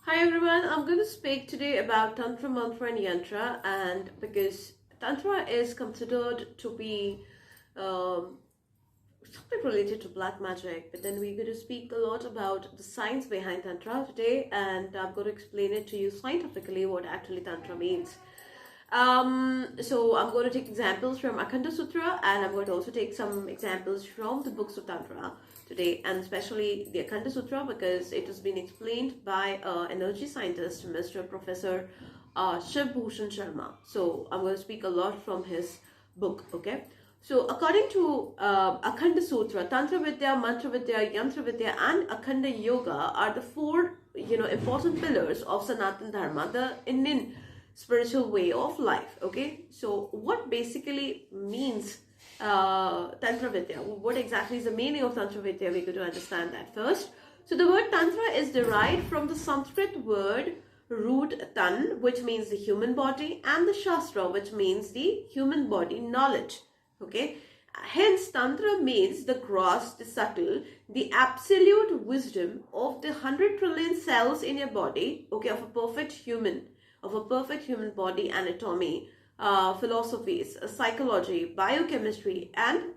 Hi everyone, I'm going to speak today about Tantra, Mantra and Yantra, and because Tantra is considered to be um, something related to black magic, but then we're going to speak a lot about the science behind Tantra today, and I'm going to explain it to you scientifically what actually Tantra means. So I'm going to take examples from Akhand Sutra, and I'm going to also take some examples from the books of Tantra today, and especially the Akhand Sutra because it has been explained by energy scientist Mr. Professor Shiv Bhushan Sharma. So I'm going to speak a lot from his book. Okay. So according to Akhand Sutra, Tantra Vidya, Mantra Vidya, Yantra Vidya, and Akhanda Yoga are the four important pillars of Sanatan Dharma, the Indian spiritual way of life. Okay, so what basically means Tantra Vidya? What exactly is the meaning of Tantra Vidya? We're going to understand that first. So the word Tantra is derived from the Sanskrit word root tan, which means the human body, and the Shastra, which means the human body knowledge. Okay, hence Tantra means the gross, the subtle, the absolute wisdom of the 100 trillion cells in your body, okay, of a perfect human body, anatomy, philosophies, psychology, biochemistry, and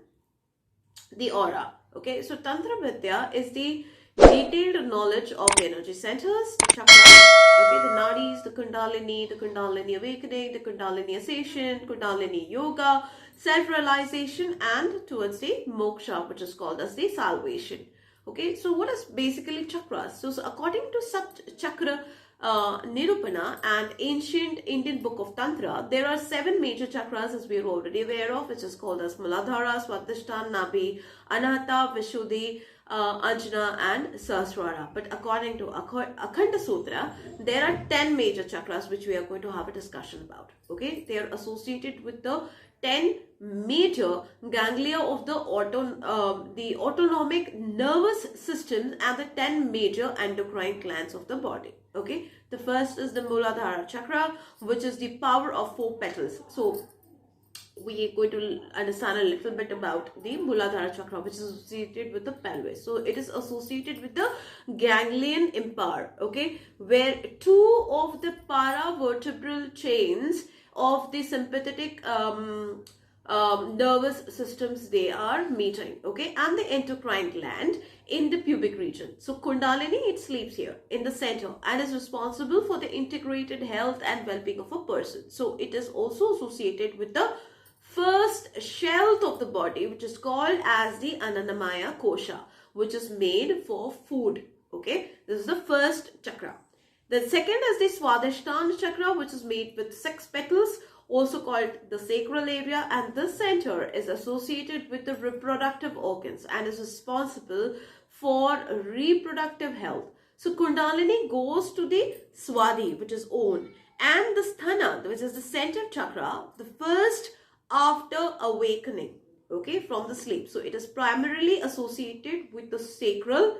the aura. Okay, so Tantra Vidya is the detailed knowledge of the energy centers, the chakras, okay, the nadis, the Kundalini awakening, the Kundalini ascension, Kundalini yoga, self-realization, and towards the moksha, which is called as the salvation. Okay, so what is basically chakras? So according to chakra Nirupana and ancient Indian book of Tantra, there are 7 major chakras as we are already aware of, which is called as Muladhara, Swadhisthana, Nabhi, Anahata, Vishuddhi, Ajna and Sahasrara. But according to Akhand Sutra, there are 10 major chakras which we are going to have a discussion about. Okay, they are associated with the 10 major ganglia of the autonomic nervous system and the 10 major endocrine glands of the body. Okay, the first is the Muladhara chakra, which is the power of 4 petals. So we are going to understand a little bit about the Muladhara chakra, which is associated with the pelvis. So it is associated with the ganglion impar, okay, where 2 of the paravertebral chains of the sympathetic nervous systems, they are meeting, okay, and the endocrine gland in the pubic region. So Kundalini, it sleeps here in the center and is responsible for the integrated health and well-being of a person. So it is also associated with the first shelf of the body, which is called as the Annamaya Kosha, which is made for food. Okay, this is the first chakra. The second is the Swadhisthana chakra, which is made with 6 petals, also called the sacral area, and the center is associated with the reproductive organs and is responsible for reproductive health. So Kundalini goes to the Swadhi, which is own, and the Sthana, which is the center chakra, the first after awakening, okay, from the sleep. So it is primarily associated with the sacral,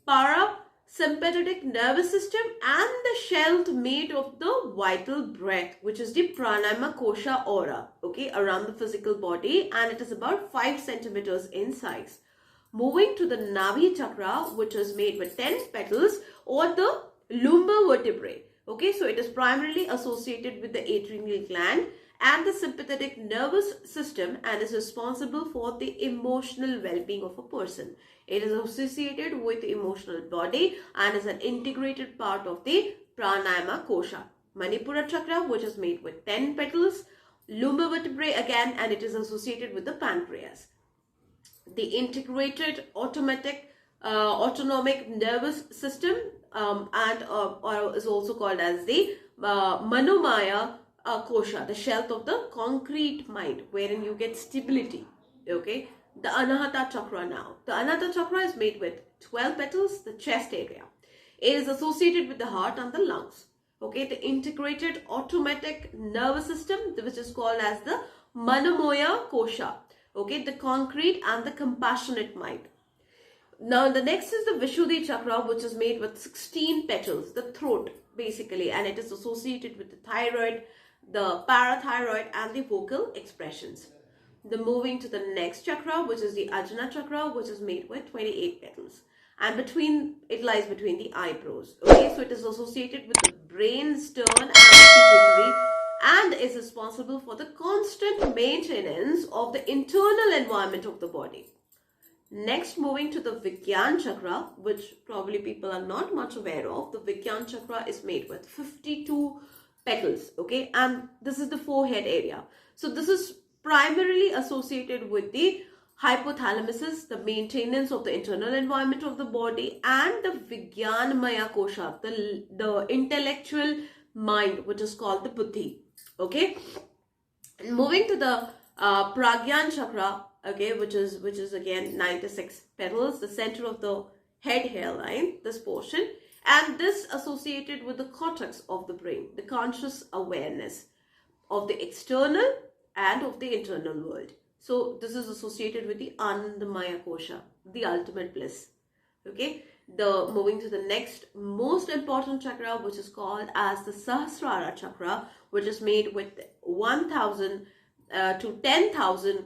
parasympathetic nervous system, and the shelf made of the vital breath, which is the pranayama kosha aura, okay, around the physical body, and it is about 5 centimeters in size. Moving to the Nabhi chakra, which is made with 10 petals, or the lumbar vertebrae. Okay, so it is primarily associated with the adrenal gland and the sympathetic nervous system and is responsible for the emotional well-being of a person. It is associated with the emotional body and is an integrated part of the pranayama kosha. Manipura chakra, which is made with 10 petals, lumbar vertebrae again, and it is associated with the pancreas. The integrated autonomic nervous system or is also called as the Manomaya Kosha, the shelf of the concrete mind, wherein you get stability. Okay, the Anahata chakra now. The Anahata chakra is made with 12 petals, the chest area. It is associated with the heart and the lungs. Okay, the integrated automatic nervous system, which is called as the Manomoya Kosha. Okay, the concrete and the compassionate mind. Now the next is the Vishuddhi chakra, which is made with 16 petals, the throat basically, and it is associated with the thyroid, the parathyroid, and the vocal expressions. The moving to the next chakra, which is the Ajna chakra, which is made with 28 petals. and it lies between the eyebrows. Okay, so it is associated with the brain, stern, and the pituitary, and is responsible for the constant maintenance of the internal environment of the body. Next, moving to the Vigyan chakra, which probably people are not much aware of. The Vigyan chakra is made with 52 petals, okay, and this is the forehead area. So this is primarily associated with the hypothalamus, the maintenance of the internal environment of the body, and the Vigyanmaya kosha, the intellectual mind, which is called the buddhi. Okay, and moving to the Pragyan chakra, okay, which is again 96 petals, the center of the head hairline, this portion, and this associated with the cortex of the brain, the conscious awareness of the external and of the internal world. So this is associated with the Anandamaya kosha, the ultimate bliss. Okay, moving to the next most important chakra, which is called as the Sahasrara chakra, which is made with 1,000 to 10,000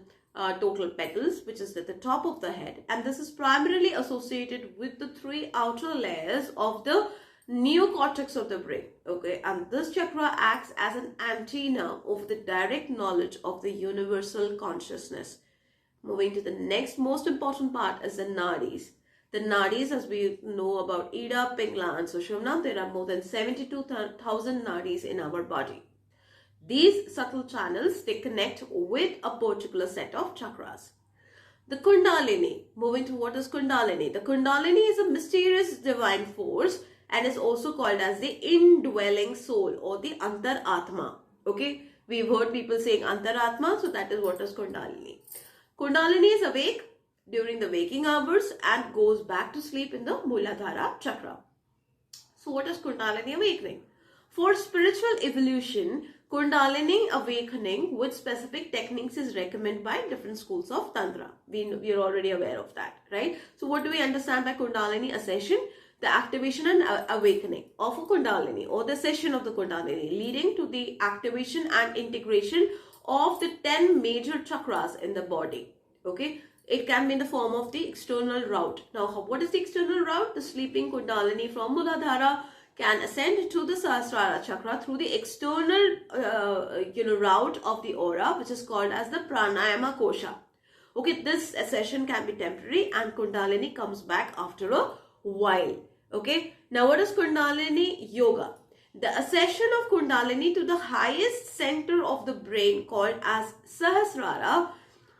total petals, which is at the top of the head, and this is primarily associated with the 3 outer layers of the neocortex of the brain. Okay, and this chakra acts as an antenna of the direct knowledge of the universal consciousness. Moving to the next most important part is the nadis. The nadis, as we know about Ida, Pingla, and Sushumna, there are more than 72,000 nadis in our body. These subtle channels, they connect with a particular set of chakras. The Kundalini, moving to what is Kundalini? The Kundalini is a mysterious divine force and is also called as the indwelling soul or the Antaratma. Okay, we've heard people saying Antaratma, so that is what is Kundalini. Kundalini is awake during the waking hours and goes back to sleep in the Muladhara chakra. So what is Kundalini awakening? For spiritual evolution, Kundalini awakening with specific techniques is recommended by different schools of Tantra. We are already aware of that, right? So what do we understand by Kundalini ascension? The activation and awakening of a Kundalini or the session of the Kundalini, leading to the activation and integration of the 10 major chakras in the body. Okay, it can be in the form of the external route. Now, what is the external route? The sleeping Kundalini from Muladhara can ascend to the Sahasrara chakra through the external route of the aura, which is called as the Pranayama kosha. Okay, this ascension can be temporary and Kundalini comes back after a while. Okay, now what is Kundalini yoga? The accession of Kundalini to the highest center of the brain, called as Sahasrara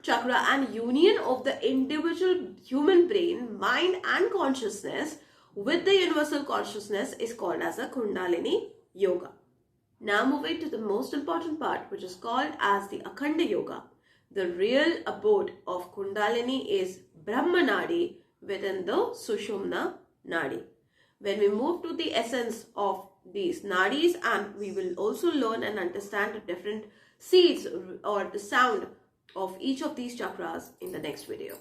chakra, and union of the individual human brain, mind and consciousness with the universal consciousness is called as a Kundalini yoga. Now moving to the most important part, which is called as the Akhand yoga. The real abode of Kundalini is Brahma Nadi within the Sushumna Nadi. When we move to the essence of these nadis, and we will also learn and understand the different seeds or the sound of each of these chakras in the next video.